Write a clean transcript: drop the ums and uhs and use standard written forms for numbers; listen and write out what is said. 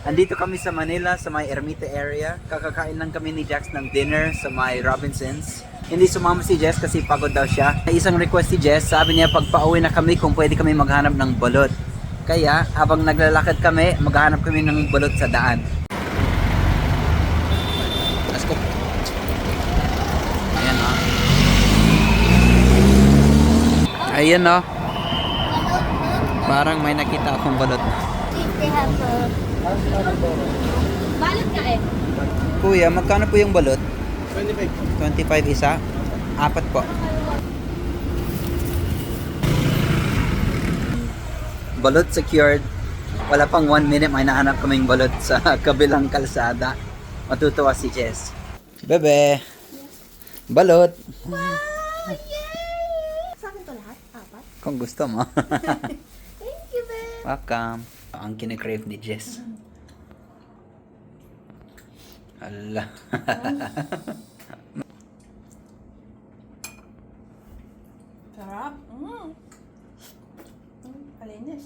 Andito kami sa Manila, sa may Ermita area. Kakakain lang kami ni Jax ng dinner sa may Robinsons. Hindi sumama si Jess kasi pagod daw siya. May isang request si Jess, sabi niya pag pauwi na kami kung pwede kami maghanap ng balot. Kaya habang naglalakad kami, maghanap kami ng balot sa daan. Let's go. Ayan o. Ayan o. Parang may nakita akong balot. They have balut ka eh. Kuya, magkano po yung balot? 25. 25 isa? Apat po. Balot secured. Wala pang 1 minute may nahanap kaming balot sa kabilang kalsada. Matutuwa si Jess. Bebe! Balot! Wow! Yay! Sa akin to lahat? Apat? Kung gusto mo. Thank you, babe. Welcome. Ang kine-crave ni Jess. Ala. Sarap. Kalinis.